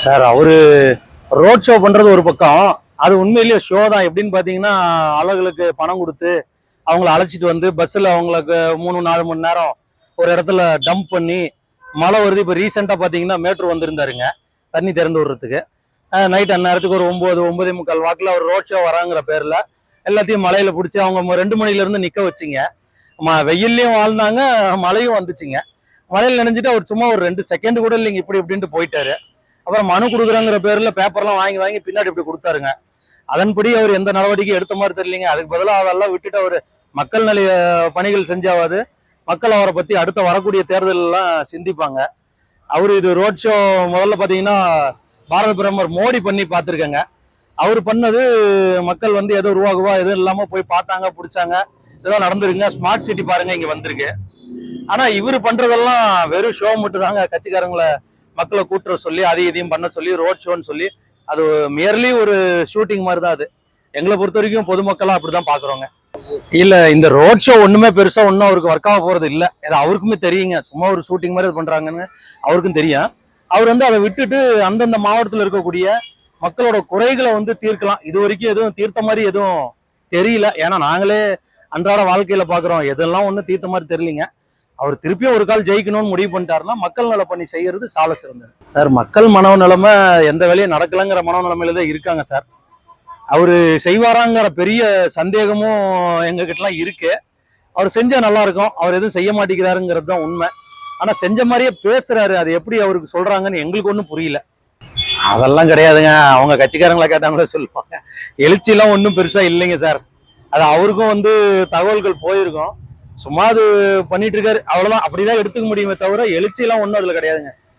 Sir அவரு road show பண்றது ஒரு பக்கம், அது உண்மையிலேயே ஷோ தான். எப்படின்னு பாத்தீங்கன்னா, ஆளுகளுக்கு பணம் கொடுத்து அவங்கள அழைச்சிட்டு வந்து பஸ்ஸில் அவங்களுக்கு 3-4 மணி நேரம் ஒரு இடத்துல டம்ப் பண்ணி, மழை வருது. இப்போ ரீசெண்டாக பார்த்தீங்கன்னா மேட்ரு வந்திருந்தாருங்க தண்ணி திறந்து விடுறதுக்கு. நைட் அந்நேரத்துக்கு ஒரு 9-9:45 வாக்கில் அவர் ரோட் ஷோ வராங்கிற பேரில் எல்லாத்தையும் மலையில் பிடிச்சி அவங்க 2 மணிலேருந்து நிற்க வச்சிங்க. வெயில்லையும் வாழ்ந்தாங்க, மழையும் வந்துச்சுங்க. மழையில் நினைஞ்சிட்டு அவர் சும்மா ஒரு 2 செகண்ட் கூட இல்லைங்க, இப்படி இப்படின்ட்டு போயிட்டாரு. அப்புறம் மனு கொடுக்குறாங்கிற பேர்ல பேப்பர்லாம் வாங்கி வாங்கி பின்னாடி இப்படி கொடுத்தாருங்க. அதன்படி அவர் எந்த நடவடிக்கை எடுத்த மாதிரி தெரியலீங்க. அதுக்கு பதிலாக அதெல்லாம் விட்டுட்டு அவர் மக்கள் நலிய பணிகள் செஞ்சாவது மக்கள் அவரை பத்தி அடுத்த வரக்கூடிய தேர்தல் எல்லாம் சிந்திப்பாங்க. அவரு இது ரோட் ஷோ முதல்ல பாத்தீங்கன்னா பாரத பிரதமர் மோடி பண்ணி பார்த்துருக்கேங்க. அவர் பண்ணது மக்கள் வந்து ஏதோ ரூபா எதுவும் இல்லாம போய் பார்த்தாங்க, பிடிச்சாங்க, ஏதோ நடந்திருக்குங்க. ஸ்மார்ட் சிட்டி பாருங்க இங்க வந்திருக்கு. ஆனா இவர் பண்றதெல்லாம் வெறும் ஷோ மட்டும் தாங்க. கட்சிக்காரங்களை மக்களை கூட்டுற சொல்லி அதை இதையும் பண்ண சொல்லி ரோட் ஷோன்னு சொல்லி அது மியர்லி ஒரு ஷூட்டிங் மாதிரி தான். அது எங்களை பொறுத்த வரைக்கும் பொதுமக்களா அப்படிதான் பாக்குறோங்க. இல்ல இந்த ரோட் ஷோ ஒண்ணுமே பெருசா ஒன்னும் அவருக்கு ஒர்க் ஆக போறது இல்ல. அவருக்குமே தெரியுங்க, சும்மா ஒரு ஷூட்டிங் மாதிரி பண்றாங்கன்னு அவருக்கும் தெரியும். அவர் வந்து அதை விட்டுட்டு அந்தந்த மாவட்டத்தில் இருக்கக்கூடிய மக்களோட குறைகளை வந்து தீர்க்கலாம். இது வரைக்கும் எதுவும் தீர்த்த மாதிரி எதுவும் தெரியல. ஏன்னா நாங்களே அன்றாட வாழ்க்கையில பாக்குறோம், எதெல்லாம் ஒன்றும் தீர்த்த மாதிரி தெரியலீங்க. அவர் திருப்பியும் ஒரு கால் ஜெயிக்கணும்னு முடிவு பண்ணிட்டாருன்னா மக்கள் நல பண்ணி செய்யறது சால சிறந்தது சார். மக்கள் மனோநிலைமை எந்த வேலையும் நடக்கலைங்கிற மனோநிலைமையில தான் இருக்காங்க சார். அவரு செய்வாராங்கிற பெரிய சந்தேகமும் எங்க கிட்டலாம் இருக்கு. அவர் செஞ்சா நல்லா இருக்கும், அவர் எதுவும் செய்ய மாட்டேங்கிறாருங்கிறது தான் உண்மை. ஆனா செஞ்ச மாதிரியே பேசுறாரு, அது எப்படி அவருக்கு சொல்றாங்கன்னு எங்களுக்கு ஒன்றும் புரியல. அதெல்லாம் கிடையாதுங்க, அவங்க கட்சிக்காரங்களா கேட்டாங்களே சொல்லுவாங்க. எழுச்சியெல்லாம் ஒன்றும் பெருசா இல்லைங்க சார். அது அவருக்கும் வந்து தகவல்கள் போயிருக்கும். சும்மா அது பண்ணிட்டு இருக்காரு, அவ்வளவுதான். அப்படிதான் எடுத்துக்க முடியுமே தவிர எழுச்சியெல்லாம் ஒன்றும் அதுல கிடையாதுங்க.